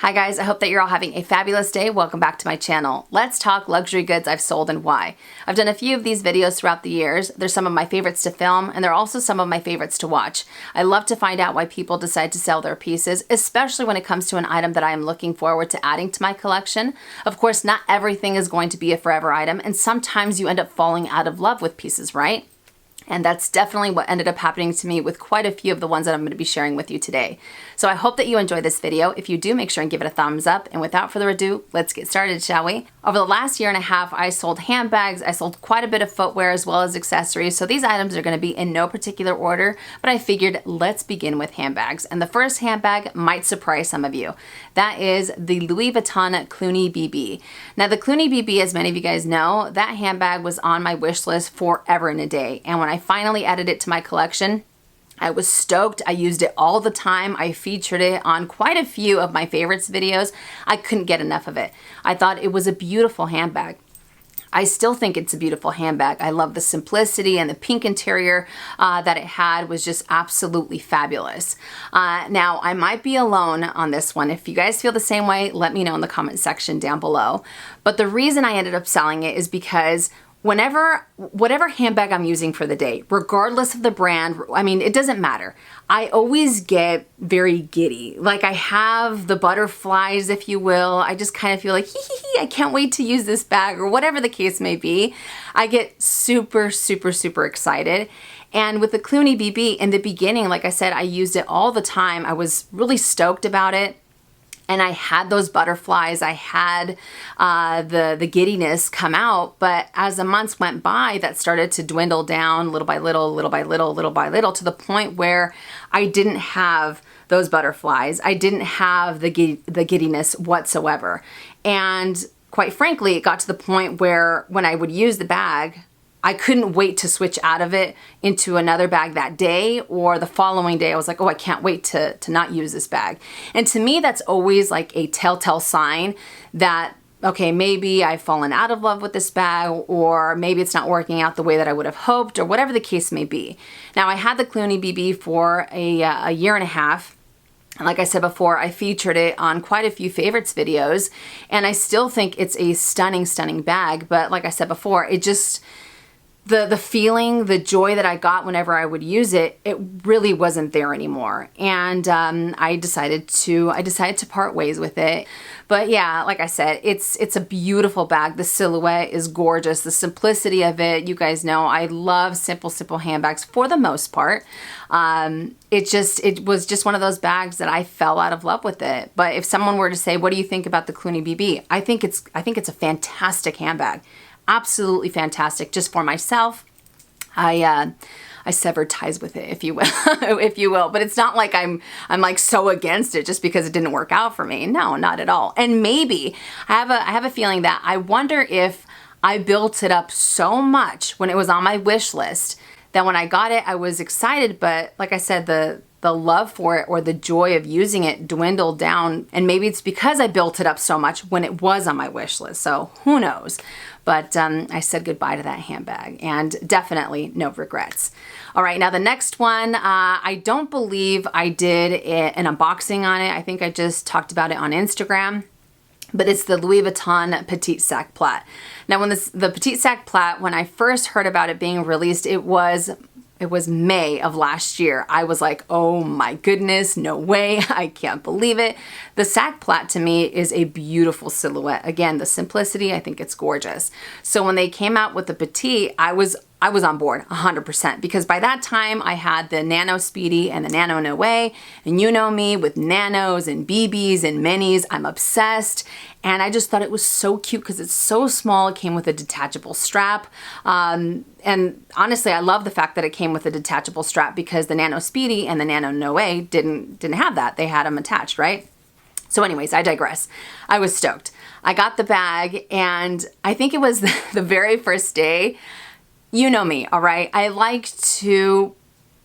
Hi guys, I hope that you're all having a fabulous day. Welcome back to my channel. Let's talk luxury goods I've sold and why. I've done a few of these videos throughout the years. They're some of my favorites to film, and they're also some of my favorites to watch. I love to find out why people decide to sell their pieces, especially when it comes to an item that I am looking forward to adding to my collection. Of course, not everything is going to be a forever item, and sometimes you end up falling out of love with pieces, right? And that's definitely what ended up happening to me with quite a few of the ones that I'm going to be sharing with you today. So I hope that you enjoy this video. If you do, make sure and give it a thumbs up. And without further ado, let's get started, shall we? Over the last year and a half, I sold handbags. I sold quite a bit of footwear as well as accessories. So these items are going to be in no particular order, but I figured let's begin with handbags. And the first handbag might surprise some of you. That is the Louis Vuitton Clooney Bb. Now the Clooney Bb, as many of you guys know, that handbag was on my wish list forever and a day. And when I finally added it to my collection, I was stoked. I used it all the time. I featured it on quite a few of my favorites videos. I couldn't get enough of it. I thought it was a beautiful handbag. I still think it's a beautiful handbag. I love the simplicity, and the pink interior that it had was just absolutely fabulous. Now, I might be alone on this one. If you guys feel the same way, let me know in the comment section down below. But the reason I ended up selling it is because whatever handbag I'm using for the day, regardless of the brand, I mean, it doesn't matter. I always get very giddy. Like I have the butterflies, if you will. I just kind of feel like, I can't wait to use this bag, or whatever the case may be. I get super, super, super excited. And with the Clooney Bb, in the beginning, like I said, I used it all the time. I was really stoked about it. And I had those butterflies, I had the giddiness come out, but as the months went by, that started to dwindle down little by little, little by little, little by little, to the point where I didn't have those butterflies. I didn't have the giddiness whatsoever. And quite frankly, it got to the point where when I would use the bag, I couldn't wait to switch out of it into another bag that day, or the following day I was like, oh, I can't wait to not use this bag. And to me, that's always like a telltale sign that, okay, maybe I've fallen out of love with this bag, or maybe it's not working out the way that I would have hoped, or whatever the case may be. Now, I had the Clooney Bb for a year and a half. And like I said before, I featured it on quite a few favorites videos, and I still think it's a stunning, stunning bag. But like I said before, it just... The feeling, the joy that I got whenever I would use it, it really wasn't there anymore. And I decided to part ways with it. But yeah, like I said, it's a beautiful bag. The silhouette is gorgeous. The simplicity of it, you guys know, I love simple handbags for the most part. It was just one of those bags that I fell out of love with it. But if someone were to say, what do you think about the Clooney Bb? I think it's a fantastic handbag. Absolutely fantastic. Just for myself, I severed ties with it, if you will, if you will. But it's not like I'm like so against it just because it didn't work out for me. No, not at all. And maybe I have a feeling that I wonder if I built it up so much when it was on my wish list that when I got it, I was excited. But like I said, the love for it, or the joy of using it, dwindled down. And maybe it's because I built it up so much when it was on my wish list. So who knows? But I said goodbye to that handbag, and definitely no regrets. All right, now the next one, I don't believe I did an unboxing on it. I think I just talked about it on Instagram. But it's the Louis Vuitton Petite Sac Plat. Now when the Petite Sac Plat, when I first heard about it being released, it was May of last year. I was like, oh my goodness, no way, I can't believe it. The sac plat to me is a beautiful silhouette. Again, the simplicity, I think it's gorgeous. So when they came out with the Petite, I was on board 100%, because by that time I had the Nano Speedy and the Nano No Way, and you know me with nanos and BBs and minis, I'm obsessed. And I just thought it was so cute because it's so small. It came with a detachable strap. And honestly, I love the fact that it came with a detachable strap, because the Nano Speedy and the Nano No Way didn't have that. They had them attached, right? So anyways, I digress. I was stoked. I got the bag, and I think it was the very first day. You know me, all right? I like to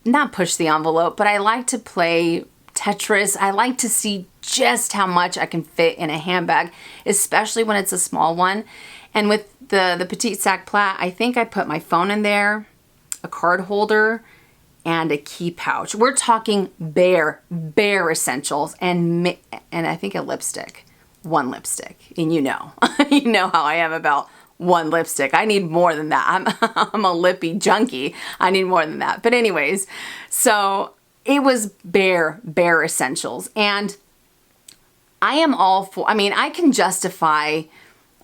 not push the envelope, but I like to play Tetris. I like to see just how much I can fit in a handbag, especially when it's a small one. And with the Petite Sac Plat, I think I put my phone in there, a card holder, and a key pouch. We're talking bare essentials, and I think a lipstick. One lipstick, and you know, you know how I am about one lipstick. I need more than that. I'm a lippy junkie. I need more than that. But anyways, so it was bare essentials, and I am all for, I mean, I can justify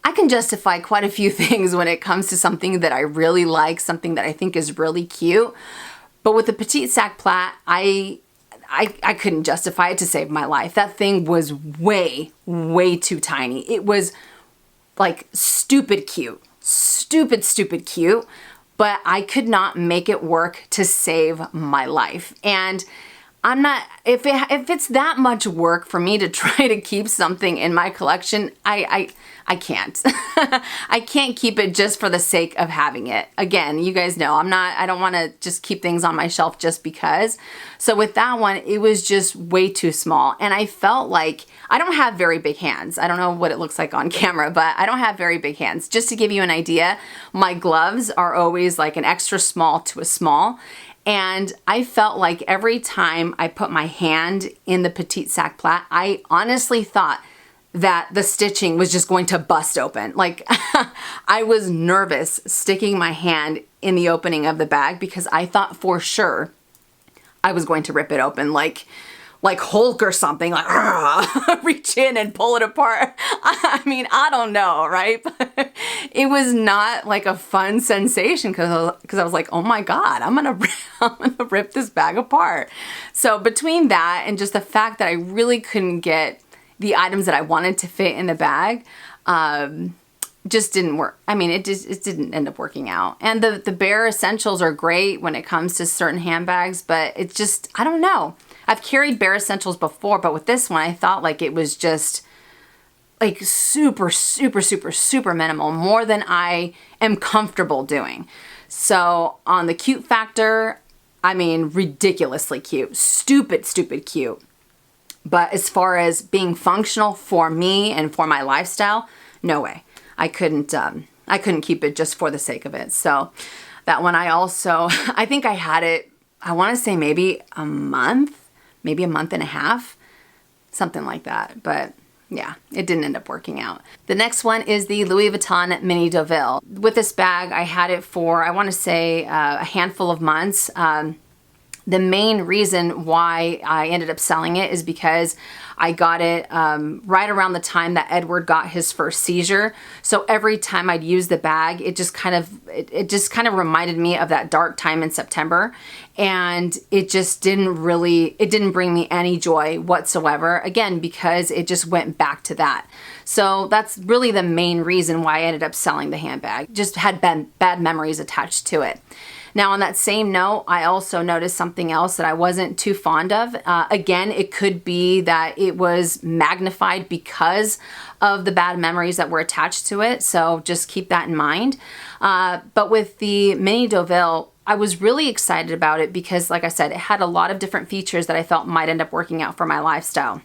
quite a few things when it comes to something that I really like, something that I think is really cute. But with the Petite Sac Plat, I couldn't justify it to save my life. That thing was way too tiny. It was like stupid cute, stupid cute, but I could not make it work to save my life. And I'm not, if it's that much work for me to try to keep something in my collection, I can't. I can't keep it just for the sake of having it. Again, you guys know, I don't want to just keep things on my shelf just because. So with that one, it was just way too small. And I felt like, I don't have very big hands. I don't know what it looks like on camera, but I don't have very big hands. Just to give you an idea, my gloves are always like an extra small to a small. And I felt like every time I put my hand in the Petite Sac Plat, I honestly thought that the stitching was just going to bust open. Like I was nervous sticking my hand in the opening of the bag because I thought for sure I was going to rip it open like Hulk or something, like reach in and pull it apart. I mean, I don't know, right? But it was not like a fun sensation because I was like, oh my God, I'm gonna rip this bag apart. So between that and just the fact that I really couldn't get the items that I wanted to fit in the bag, just didn't work. I mean, it didn't end up working out. And the bare essentials are great when it comes to certain handbags, but it's just, I don't know. I've carried bare essentials before, but with this one, I thought like it was just like super minimal, more than I am comfortable doing. So on the cute factor, I mean, ridiculously cute, stupid cute. But as far as being functional for me and for my lifestyle, no way. I couldn't keep it just for the sake of it. So that one I think I had it, I want to say maybe a month and a half, something like that. But yeah, it didn't end up working out. The next one is the Louis Vuitton Mini Deville. With this bag, I had it for, I want to say a handful of months. The main reason why I ended up selling it is because I got it right around the time that Edward got his first seizure. So every time I'd use the bag, it just kind of reminded me of that dark time in September. And it just didn't bring me any joy whatsoever. Again, because it just went back to that. So that's really the main reason why I ended up selling the handbag. Just had bad memories attached to it. Now on that same note, I also noticed something else that I wasn't too fond of. Again, it could be that it was magnified because of the bad memories that were attached to it. So just keep that in mind. But with the Mini Deville, I was really excited about it because, like I said, it had a lot of different features that I felt might end up working out for my lifestyle.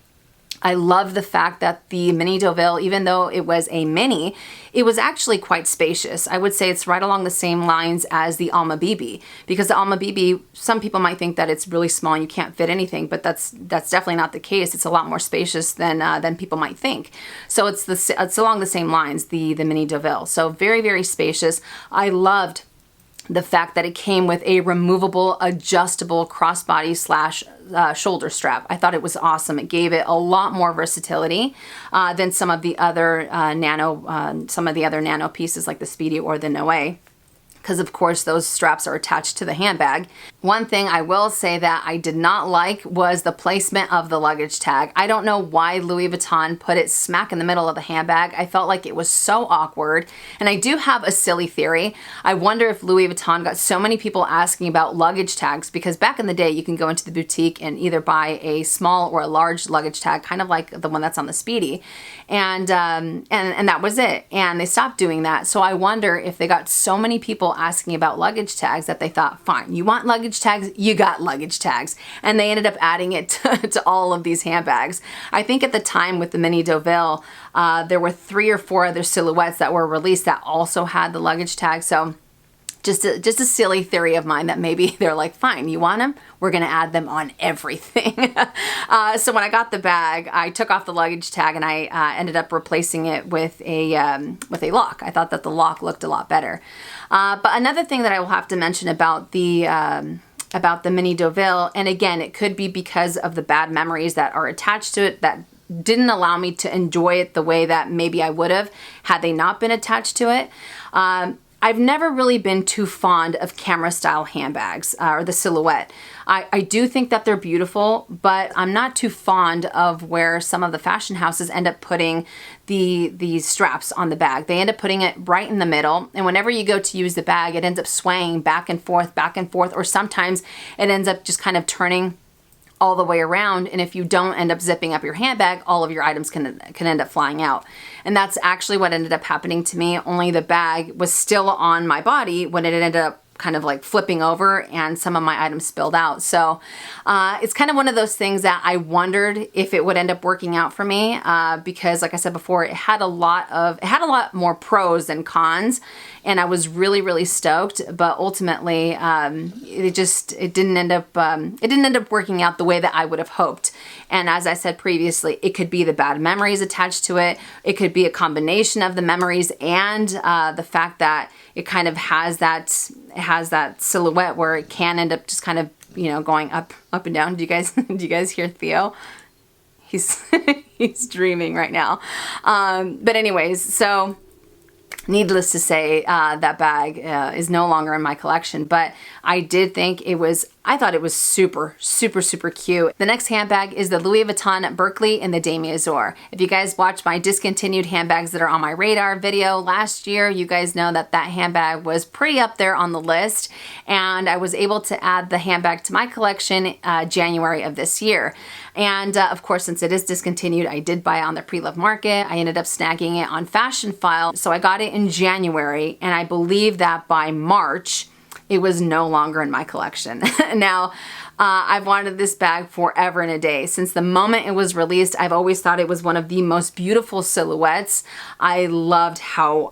I love the fact that the Mini Deville, even though it was a mini, it was actually quite spacious. I would say it's right along the same lines as the Alma Bb, because the Alma Bb, some people might think that it's really small and you can't fit anything, but that's definitely not the case. It's a lot more spacious than people might think. So it's along the same lines, the Mini Deville. So very spacious. I loved the fact that it came with a removable, adjustable crossbody / shoulder strap. I thought it was awesome. It gave it a lot more versatility than some of the other nano pieces like the Speedy or the Noe, because of course those straps are attached to the handbag. One thing I will say that I did not like was the placement of the luggage tag. I don't know why Louis Vuitton put it smack in the middle of the handbag. I felt like it was so awkward. And I do have a silly theory. I wonder if Louis Vuitton got so many people asking about luggage tags, because back in the day you can go into the boutique and either buy a small or a large luggage tag, kind of like the one that's on the Speedy. And that was it. And they stopped doing that. So I wonder if they got so many people asking about luggage tags that they thought, fine, you want luggage tags, you got luggage tags. And they ended up adding it to all of these handbags. I think at the time with the Mini Deville, there were 3 or 4 other silhouettes that were released that also had the luggage tag. So Just a silly theory of mine that maybe they're like, fine, you want them? We're gonna add them on everything. So when I got the bag, I took off the luggage tag and I ended up replacing it with a lock. I thought that the lock looked a lot better. But another thing that I will have to mention about the mini Deville, and again, it could be because of the bad memories that are attached to it that didn't allow me to enjoy it the way that maybe I would have had they not been attached to it. I've never really been too fond of camera style handbags or the silhouette. I do think that they're beautiful, but I'm not too fond of where some of the fashion houses end up putting these straps on the bag. They end up putting it right in the middle, and whenever you go to use the bag, it ends up swaying back and forth, or sometimes it ends up just kind of turning all the way around, and if you don't end up zipping up your handbag, all of your items can end up flying out. And that's actually what ended up happening to me, only the bag was still on my body when it ended up kind of like flipping over and some of my items spilled out. So it's kind of one of those things that I wondered if it would end up working out for me because like I said before, it had a lot more pros than cons, and I was really stoked, but ultimately it didn't end up working out the way that I would have hoped. And as I said previously, it could be the bad memories attached to it. It could be a combination of the memories and the fact that it kind of has that silhouette where it can end up just kind of, you know, going up and down. Do you guys hear Theo? He's he's dreaming right now. But anyways, so needless to say, that bag is no longer in my collection, but I thought it was super cute. The next handbag is the Louis Vuitton Berkeley in the Demi Azur. If you guys watched my discontinued handbags that are on my radar video last year, you guys know that handbag was pretty up there on the list, and I was able to add the handbag to my collection January of this year. And of course, since it is discontinued, I did buy it on the pre-loved market. I ended up snagging it on Fashion File. So I got it in January, and I believe that by March, it was no longer in my collection. Now, I've wanted this bag forever and a day. Since the moment it was released, I've always thought it was one of the most beautiful silhouettes. I loved how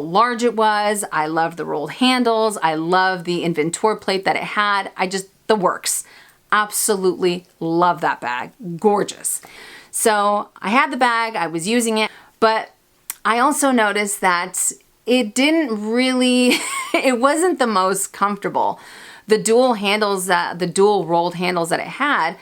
large it was. I loved the rolled handles. I loved the inventory plate that it had. The works. Absolutely love that bag. Gorgeous. So I had the bag, I was using it, but I also noticed that it it wasn't the most comfortable. The dual rolled handles that it had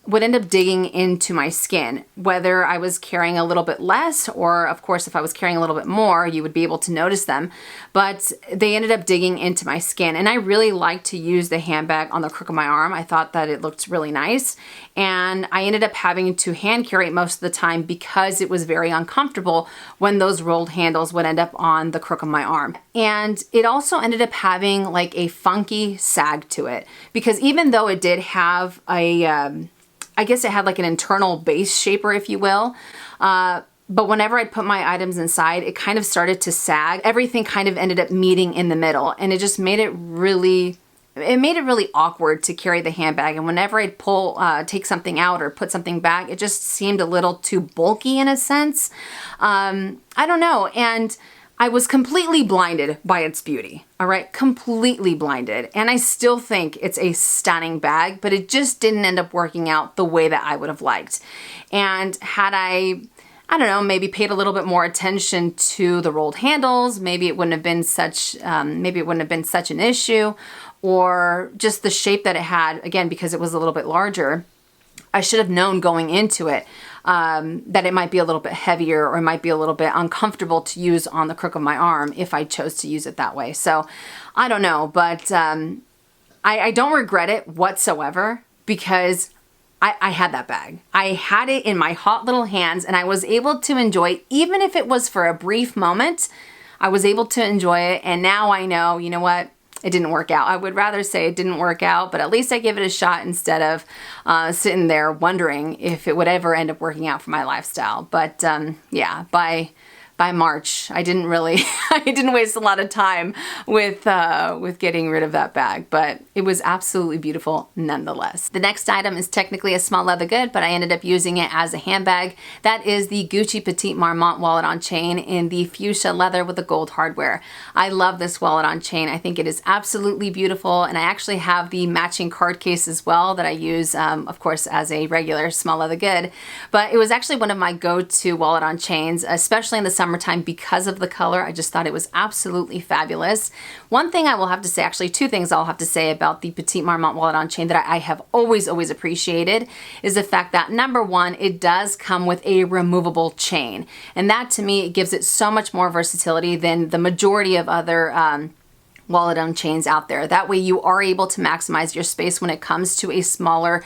would end up digging into my skin, whether I was carrying a little bit less, or of course, if I was carrying a little bit more, you would be able to notice them, but they ended up digging into my skin. And I really like to use the handbag on the crook of my arm. I thought that it looked really nice. And I ended up having to hand carry it most of the time because it was very uncomfortable when those rolled handles would end up on the crook of my arm. And it also ended up having like a funky sag to it, because even though it did have I guess it had like an internal base shaper, if you will, but whenever I'd put my items inside, it kind of started to sag. Everything kind of ended up meeting in the middle, and it just made it really awkward to carry the handbag. And whenever I'd take something out or put something back, it just seemed a little too bulky in a sense. I don't know. And I was completely blinded by its beauty. All right, completely blinded. And I still think it's a stunning bag, but it just didn't end up working out the way that I would have liked. And had I don't know, maybe paid a little bit more attention to the rolled handles, maybe it wouldn't have been such an issue, or just the shape that it had, again, because it was a little bit larger. I should have known going into it that it might be a little bit heavier, or it might be a little bit uncomfortable to use on the crook of my arm if I chose to use it that way. So I don't know, but I don't regret it whatsoever, because I had that bag. I had it in my hot little hands, and I was able to enjoy it, even if it was for a brief moment. I was able to enjoy it, and now I know, you know what? It didn't work out. I would rather say it didn't work out, but at least I give it a shot instead of sitting there wondering if it would ever end up working out for my lifestyle. But yeah, by by March. I didn't really, I didn't waste a lot of time with getting rid of that bag, but it was absolutely beautiful nonetheless. The next item is technically a small leather good, but I ended up using it as a handbag. That is the Gucci Petite Marmont wallet on chain in the fuchsia leather with the gold hardware. I love this wallet on chain. I think it is absolutely beautiful, and I actually have the matching card case as well that I use, of course, as a regular small leather good, but it was actually one of my go-to wallet on chains, especially in the summertime because of the color. I just thought it was absolutely fabulous. One thing I will have to say, actually two things I'll have to say about the Petite Marmont wallet on chain that I have always appreciated is the fact that, number one, it does come with a removable chain. And that to me, it gives it so much more versatility than the majority of other wallet on chains out there. That way you are able to maximize your space when it comes to a smaller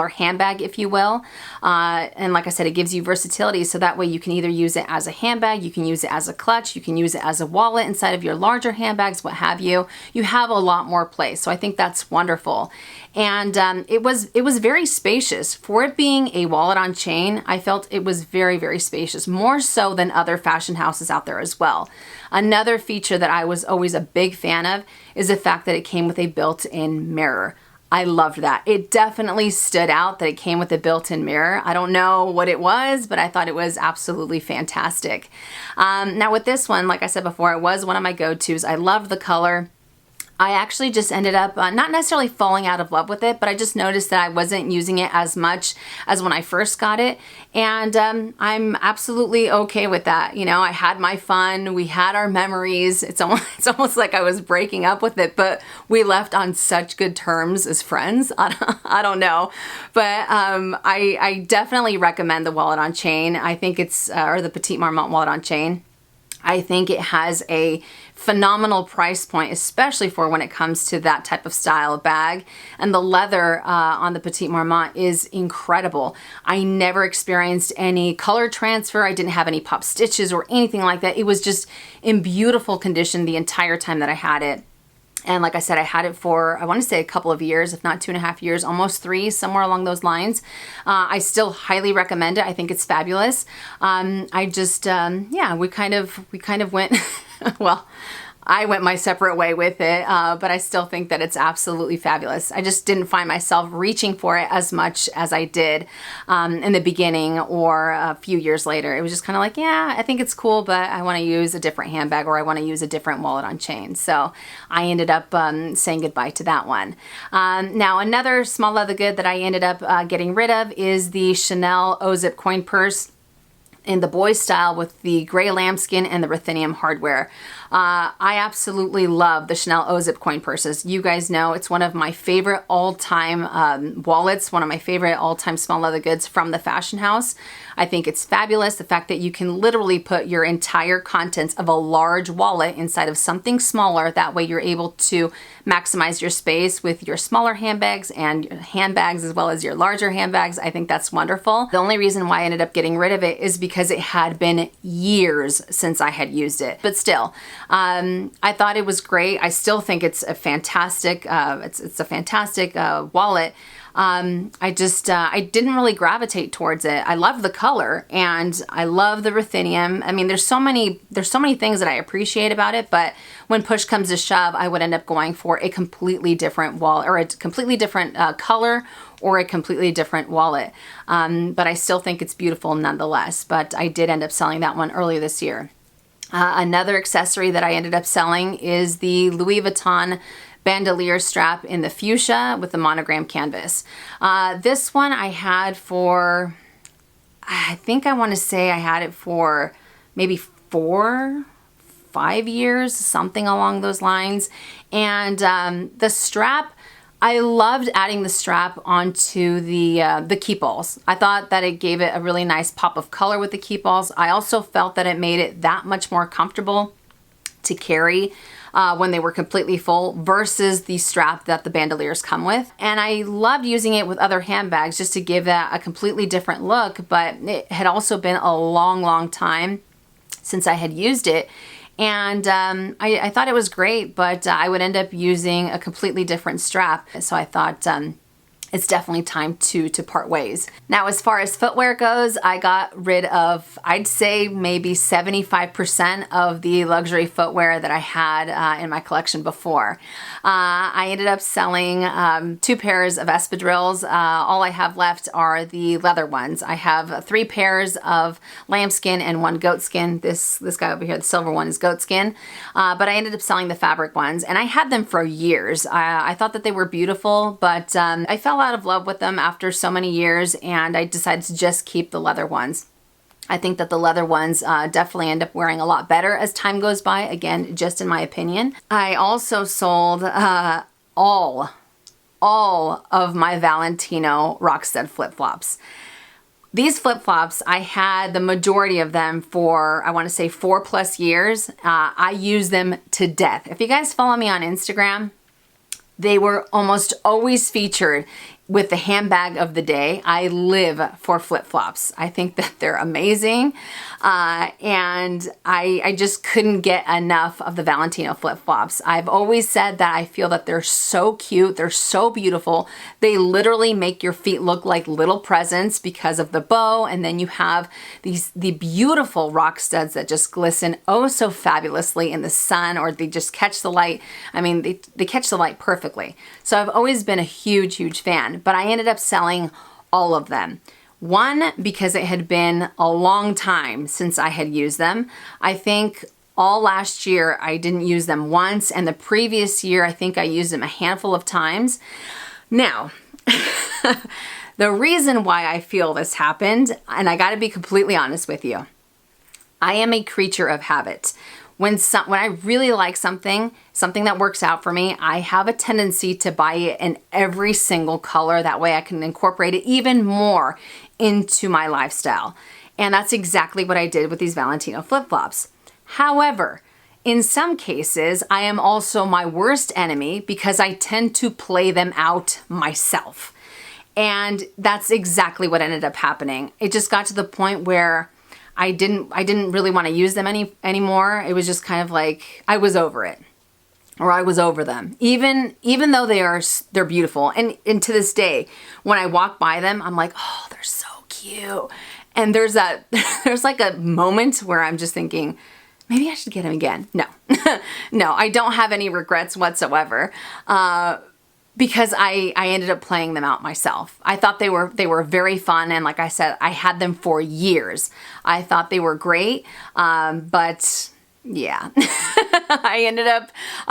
handbag, if you will. And like I said, it gives you versatility, so that way you can either use it as a handbag, you can use it as a clutch, you can use it as a wallet inside of your larger handbags, what have you. You have a lot more place, so I think that's wonderful. And it was very spacious. For it being a wallet on chain, I felt it was very, very spacious, more so than other fashion houses out there as well. Another feature that I was always a big fan of is the fact that it came with a built-in mirror. I loved that. It definitely stood out that it came with a built-in mirror. I don't know what it was, but I thought it was absolutely fantastic. Now with this one, like I said before, it was one of my go-tos. I love the color. I actually just ended up not necessarily falling out of love with it, but I just noticed that I wasn't using it as much as when I first got it. And I'm absolutely okay with that. You know, I had my fun. We had our memories. It's almost like I was breaking up with it, but we left on such good terms as friends. I don't know. But I definitely recommend the wallet on chain. I think it's, or the Petite Marmont wallet on chain. I think it has a phenomenal price point, especially for when it comes to that type of style of bag. And the leather on the Petite Marmont is incredible. I never experienced any color transfer. I didn't have any pop stitches or anything like that. It was just in beautiful condition the entire time that I had it. And like I said, I had it for, I want to say a couple of years, if not 2.5 years, almost 3, somewhere along those lines. I still highly recommend it. I think it's fabulous. I just, yeah, we kind of went, well, I went my separate way with it, but I still think that it's absolutely fabulous. I just didn't find myself reaching for it as much as I did in the beginning or a few years later. It was just kind of like, yeah, I think it's cool, but I want to use a different handbag or I want to use a different wallet on chain. So I ended up saying goodbye to that one. Now, another small leather good that I ended up getting rid of is the Chanel Ozip coin purse in the boy style with the gray lambskin and the ruthenium hardware. I absolutely love the Chanel Ozip coin purses. You guys know it's one of my favorite all-time wallets, one of my favorite all-time small leather goods from the fashion house. I think it's fabulous, the fact that you can literally put your entire contents of a large wallet inside of something smaller. That way you're able to maximize your space with your smaller handbags and handbags as well as your larger handbags. I think that's wonderful. The only reason why I ended up getting rid of it is because it had been years since I had used it. But still, I thought it was great. I still think it's a fantastic, it's a fantastic wallet. I didn't really gravitate towards it. I love the color and I love the ruthenium. I mean, there's so many things that I appreciate about it, but when push comes to shove, I would end up going for a completely different wallet or a completely different color or a completely different wallet. But I still think it's beautiful nonetheless, but I did end up selling that one earlier this year. Another accessory that I ended up selling is the Louis Vuitton bandolier strap in the fuchsia with the monogram canvas. This one I had for, I think I want to say I had it for maybe 4-5 years, something along those lines. And the strap, I loved adding the strap onto the keep balls. I thought that it gave it a really nice pop of color with the keep balls. I also felt that it made it that much more comfortable to carry when they were completely full versus the strap that the bandoliers come with. And I loved using it with other handbags just to give that a completely different look, but it had also been a long time since I had used it. And I thought it was great, but I would end up using a completely different strap. So I thought it's definitely time to part ways. Now, as far as footwear goes, I got rid of, I'd say maybe 75% of the luxury footwear that I had in my collection before. I ended up selling 2 pairs of espadrilles. All I have left are the leather ones. I have 3 pairs of lambskin and 1 goatskin. This guy over here, the silver one, is goatskin. But I ended up selling the fabric ones, and I had them for years. I thought that they were beautiful, but I fell out of love with them after so many years, and I decided to just keep the leather ones. I think that the leather ones definitely end up wearing a lot better as time goes by, again, just in my opinion. I also sold all of my Valentino Rockstead flip-flops. These flip-flops, I had the majority of them for, I want to say 4+ years. I use them to death. If you guys follow me on Instagram, they were almost always featured with the handbag of the day. I live for flip-flops. I think that they're amazing. And I just couldn't get enough of the Valentino flip-flops. I've always said that I feel that they're so cute. They're so beautiful. They literally make your feet look like little presents because of the bow. And then you have the beautiful Rocksteads that just glisten oh so fabulously in the sun, or they just catch the light. I mean, they catch the light perfectly. So I've always been a huge, huge fan, but I ended up selling all of them. One, because it had been a long time since I had used them. I think all last year I didn't use them once, and the previous year I think I used them a handful of times. Now, the reason why I feel this happened, and I gotta be completely honest with you, I am a creature of habit. When I really like something that works out for me, I have a tendency to buy it in every single color. That way I can incorporate it even more into my lifestyle. And that's exactly what I did with these Valentino flip-flops. However, in some cases, I am also my worst enemy because I tend to play them out myself. And that's exactly what ended up happening. It just got to the point where I didn't really want to use them anymore. It was just kind of like I was over it, or I was over them. Even though they're beautiful, and to this day, when I walk by them, I'm like, oh, they're so cute. And there's like a moment where I'm just thinking, maybe I should get them again. No, no, I don't have any regrets whatsoever. Because I ended up playing them out myself. I thought they were very fun, and like I said, I had them for years. I thought they were great, but yeah, I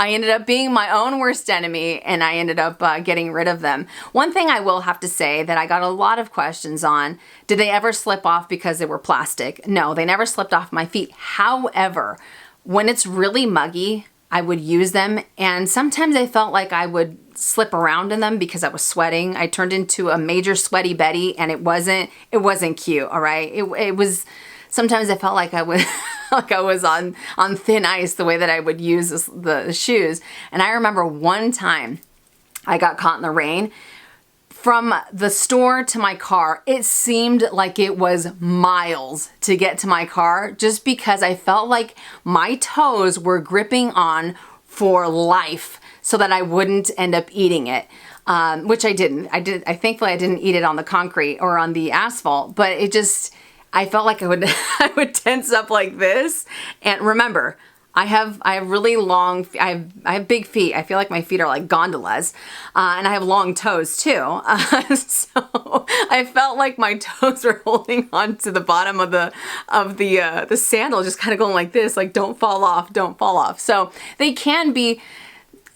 ended up being my own worst enemy, and I ended up getting rid of them. One thing I will have to say that I got a lot of questions on: did they ever slip off because they were plastic? No, they never slipped off my feet. However, when it's really muggy, I would use them, and sometimes I felt like I would slip around in them because I was sweating. I turned into a major sweaty Betty, and it wasn't cute, all right? It was, sometimes I felt like I was like I was on thin ice the way that I would use the shoes. And I remember one time I got caught in the rain. From the store to my car, it seemed like it was miles to get to my car, just because I felt like my toes were gripping on for life so that I wouldn't end up eating it, which I didn't. Thankfully I didn't eat it on the concrete or on the asphalt, but I felt like I would tense up like this. And remember, I have really long, I have big feet. I feel like my feet are like gondolas, and I have long toes too. So I felt like my toes were holding on to the bottom of the sandal, just kind of going like this, like don't fall off, don't fall off. So they can be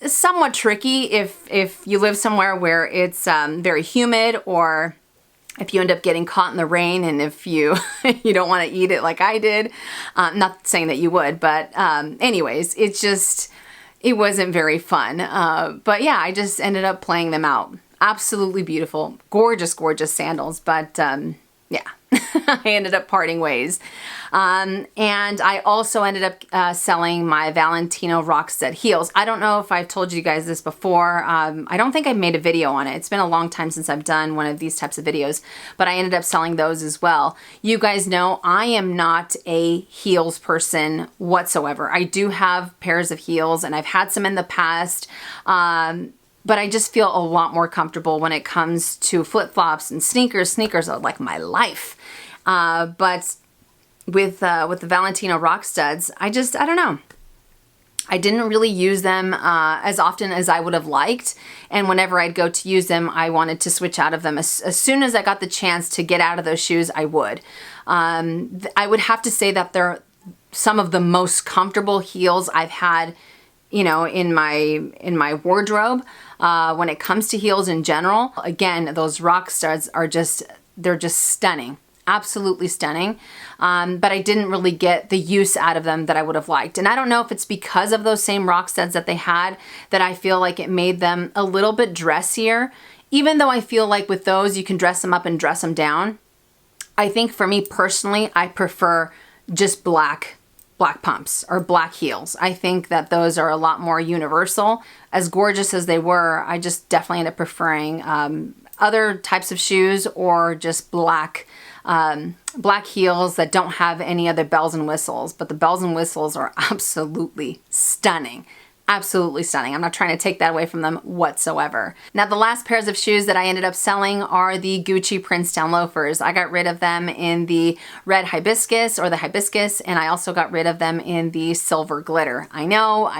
somewhat tricky if you live somewhere where it's very humid, or if you end up getting caught in the rain, and if you you don't want to eat it like I did. Not saying that you would, but anyways, it wasn't very fun. But yeah, I just ended up playing them out. Absolutely beautiful, gorgeous, gorgeous sandals, but yeah. I ended up parting ways. And I also ended up selling my Valentino Rockstead heels. I don't know if I've told you guys this before. I don't think I made a video on it. It's been a long time since I've done one of these types of videos, but I ended up selling those as well. You guys know I am not a heels person whatsoever. I do have pairs of heels, and I've had some in the past. but I just feel a lot more comfortable when it comes to flip-flops and sneakers. Sneakers are like my life. But with the Valentino Rocksteads, I don't know. I didn't really use them as often as I would have liked, and whenever I'd go to use them, I wanted to switch out of them. As soon as I got the chance to get out of those shoes, I would. I would have to say that they're some of the most comfortable heels I've had, you know, in my wardrobe. When it comes to heels in general, again, those Rocksteads are they're just stunning. Absolutely stunning. But I didn't really get the use out of them that I would have liked. And I don't know if it's because of those same Rocksteads that they had that I feel like it made them a little bit dressier. Even though I feel like with those you can dress them up and dress them down. I think for me personally, I prefer just black pumps or black heels. I think that those are a lot more universal. As gorgeous as they were, I just definitely end up preferring other types of shoes or just black heels that don't have any other bells and whistles, but the bells and whistles are absolutely stunning. Absolutely stunning. I'm not trying to take that away from them whatsoever. Now, the last pairs of shoes that I ended up selling are the Gucci Princetown loafers. I got rid of them in the red hibiscus or the hibiscus, and I also got rid of them in the silver glitter. I know.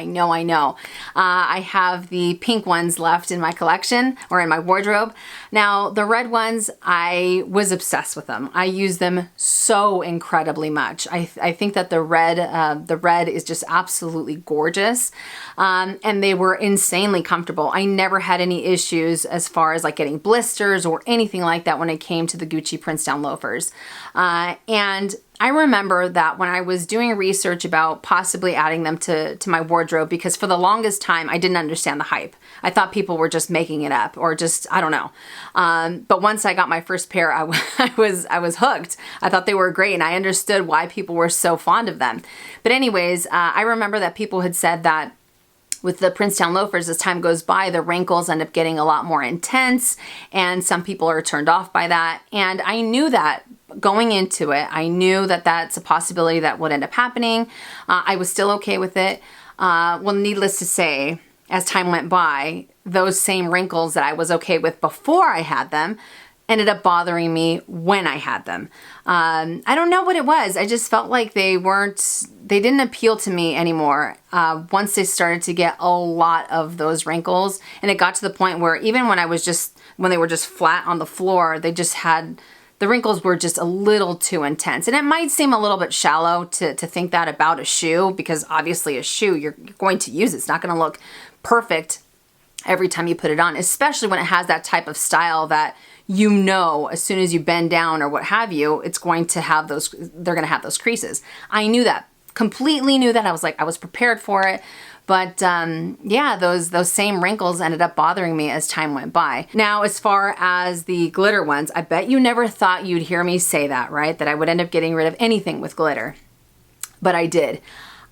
I have the pink ones left in my collection or in my wardrobe. Now, the red ones, I was obsessed with them. I use them so incredibly much. I think that the red is just absolutely gorgeous. And they were insanely comfortable. I never had any issues as far as like getting blisters or anything like that when it came to the Gucci Princetown loafers. And I remember that when I was doing research about possibly adding them to my wardrobe, because for the longest time I didn't understand the hype. I thought people were just making it up or just, I don't know. But once I got my first pair, I was hooked. I thought they were great and I understood why people were so fond of them. But anyways, I remember that people had said that with the Princetown loafers, as time goes by, the wrinkles end up getting a lot more intense and some people are turned off by that. And I knew that going into it. I knew that that's a possibility that would end up happening. I was still okay with it. Well, needless to say, as time went by, those same wrinkles that I was okay with before I had them ended up bothering me when I had them. I don't know what it was. I just felt like they didn't appeal to me anymore once they started to get a lot of those wrinkles. And it got to the point where even when they were just flat on the floor, the wrinkles were just a little too intense. And it might seem a little bit shallow to think that about a shoe, because obviously a shoe, you're going to use it. It's not going to look perfect every time you put it on, especially when it has that type of style that, you know, as soon as you bend down or what have you, it's going to have they're going to have those creases. I knew that, completely knew that. I was prepared for it. But yeah, those same wrinkles ended up bothering me as time went by. Now, as far as the glitter ones, I bet you never thought you'd hear me say that, right? That I would end up getting rid of anything with glitter. But I did.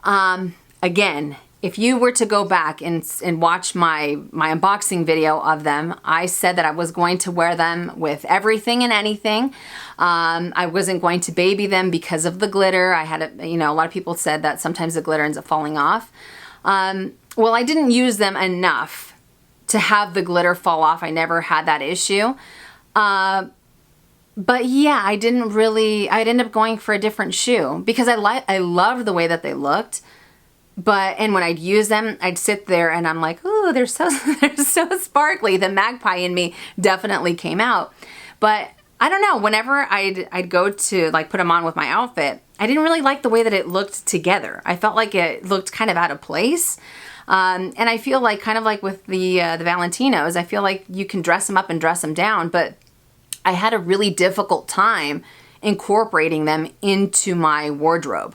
Again, if you were to go back and watch my unboxing video of them, I said that I was going to wear them with everything and anything. I wasn't going to baby them because of the glitter. A lot of people said that sometimes the glitter ends up falling off. Well, I didn't use them enough to have the glitter fall off. I never had that issue. But yeah, I'd end up going for a different shoe because I loved the way that they looked. And when I'd use them, I'd sit there and I'm like, oh, they're so sparkly. The magpie in me definitely came out. But I don't know, whenever I'd go to like put them on with my outfit, I didn't really like the way that it looked together. I felt like it looked kind of out of place. And I feel like kind of like with the Valentinos, I feel like you can dress them up and dress them down, but I had a really difficult time incorporating them into my wardrobe.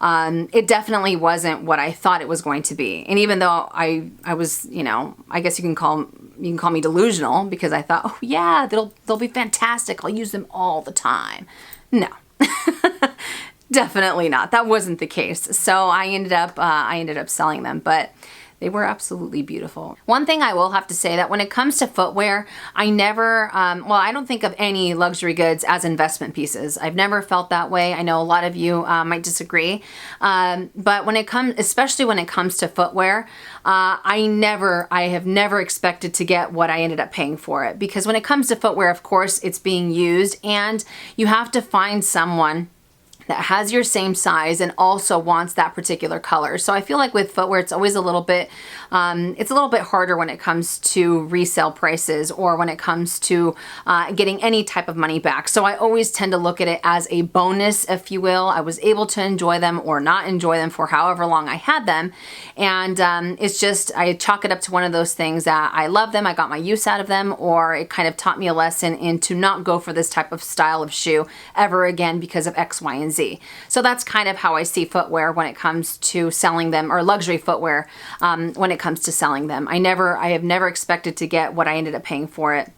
It definitely wasn't what I thought it was going to be. And even though I was, I guess you can call me delusional because I thought, oh yeah, they'll be fantastic. I'll use them all the time. No, definitely not. That wasn't the case. So I ended up selling them. But They were absolutely beautiful. One thing I will have to say that when it comes to footwear, I never, well, I don't think of any luxury goods as investment pieces. I've never felt that way. I know a lot of you might disagree. But when it comes, especially when it comes to footwear, I have never expected to get what I ended up paying for it. Because when it comes to footwear, of course, it's being used and you have to find someone that has your same size and also wants that particular color. So I feel like with footwear, it's always a little bit, it's a little bit harder when it comes to resale prices or when it comes to getting any type of money back. So I always tend to look at it as a bonus, if you will. I was able to enjoy them or not enjoy them for however long I had them. And it's just, I chalk it up to one of those things that I love them, I got my use out of them, or it kind of taught me a lesson in to not go for this type of style of shoe ever again because of X, Y, and Z. So that's kind of how I see footwear when it comes to selling them, or luxury footwear when it comes to selling them. I have never expected to get what I ended up paying for it.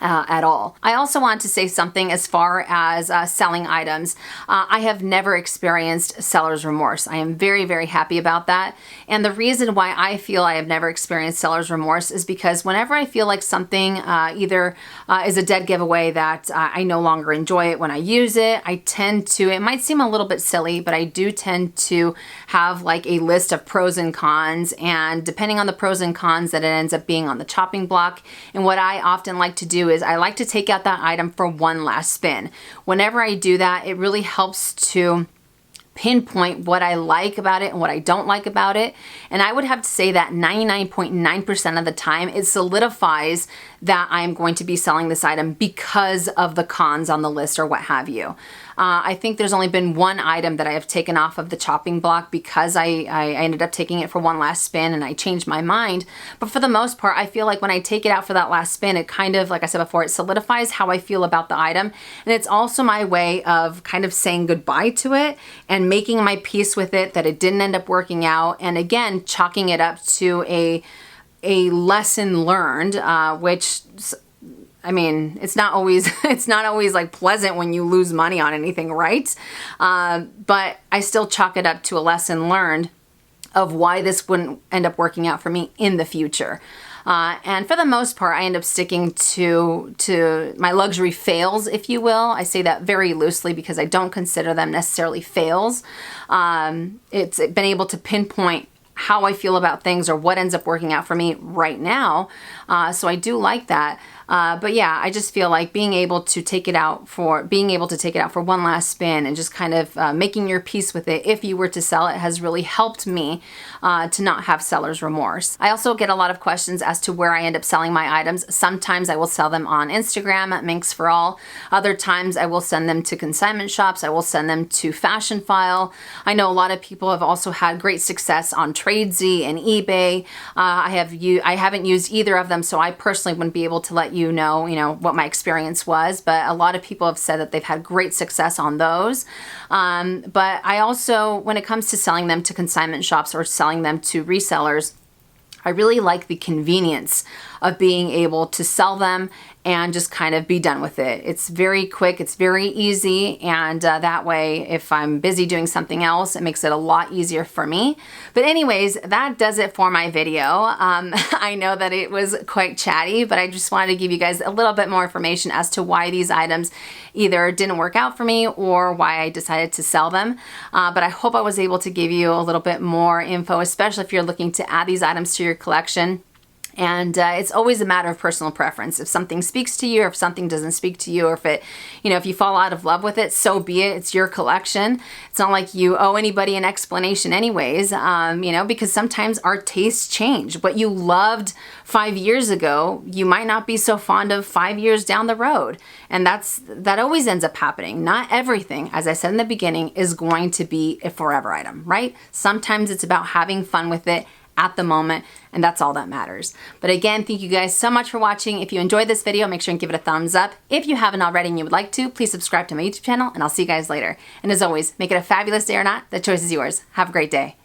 At all. I also want to say something as far as selling items. I have never experienced seller's remorse. I am very, very happy about that. And the reason why I feel I have never experienced seller's remorse is because whenever I feel like something either is a dead giveaway that I no longer enjoy it when I use it, I tend to, it might seem a little bit silly, but I do tend to have like a list of pros and cons, and depending on the pros and cons that it ends up being on the chopping block. And what I often like to do is I like to take out that item for one last spin. Whenever I do that, it really helps to pinpoint what I like about it and what I don't like about it. And I would have to say that 99.9% of the time, it solidifies that I'm going to be selling this item because of the cons on the list or what have you. I think there's only been one item that I have taken off of the chopping block because I ended up taking it for one last spin and I changed my mind. But for the most part, I feel like when I take it out for that last spin, it kind of, like I said before, it solidifies how I feel about the item. And it's also my way of kind of saying goodbye to it and making my peace with it that it didn't end up working out. And again, chalking it up to a lesson learned, which, I mean, it's not always like pleasant when you lose money on anything, right? But I still chalk it up to a lesson learned of why this wouldn't end up working out for me in the future. And for the most part, I end up sticking to my luxury fails, if you will. I say that very loosely because I don't consider them necessarily fails. It's been able to pinpoint how I feel about things or what ends up working out for me right now. So I do like that. But yeah, I just feel like being able to take it out for one last spin and just kind of making your peace with it if you were to sell it has really helped me to not have seller's remorse. I also get a lot of questions as to where I end up selling my items. Sometimes I will sell them on Instagram at Minks4All. Other times I will send them to consignment shops. I will send them to Fashion File. I know a lot of people have also had great success on Tradesy and eBay. I haven't used either of them, so I personally wouldn't be able to let you know what my experience was, but a lot of people have said that they've had great success on those. But I also, when it comes to selling them to consignment shops or selling them to resellers, I really like the convenience of being able to sell them and just kind of be done with it. It's very quick, it's very easy, and that way if I'm busy doing something else, it makes it a lot easier for me. But anyways, that does it for my video. I know that it was quite chatty, but I just wanted to give you guys a little bit more information as to why these items either didn't work out for me or why I decided to sell them. But I hope I was able to give you a little bit more info, especially if you're looking to add these items to your collection. And it's always a matter of personal preference. If something speaks to you or if something doesn't speak to you, or if it, if you fall out of love with it, so be it. It's your collection. It's not like you owe anybody an explanation anyways, because sometimes our tastes change. What you loved 5 years ago, you might not be so fond of 5 years down the road. And that always ends up happening. Not everything, as I said in the beginning, is going to be a forever item, right? Sometimes it's about having fun with it at the moment, and that's all that matters. But again, thank you guys so much for watching. If you enjoyed this video, make sure and give it a thumbs up. If you haven't already and you would like to, please subscribe to my YouTube channel, and I'll see you guys later. And as always, make it a fabulous day or not, the choice is yours. Have a great day.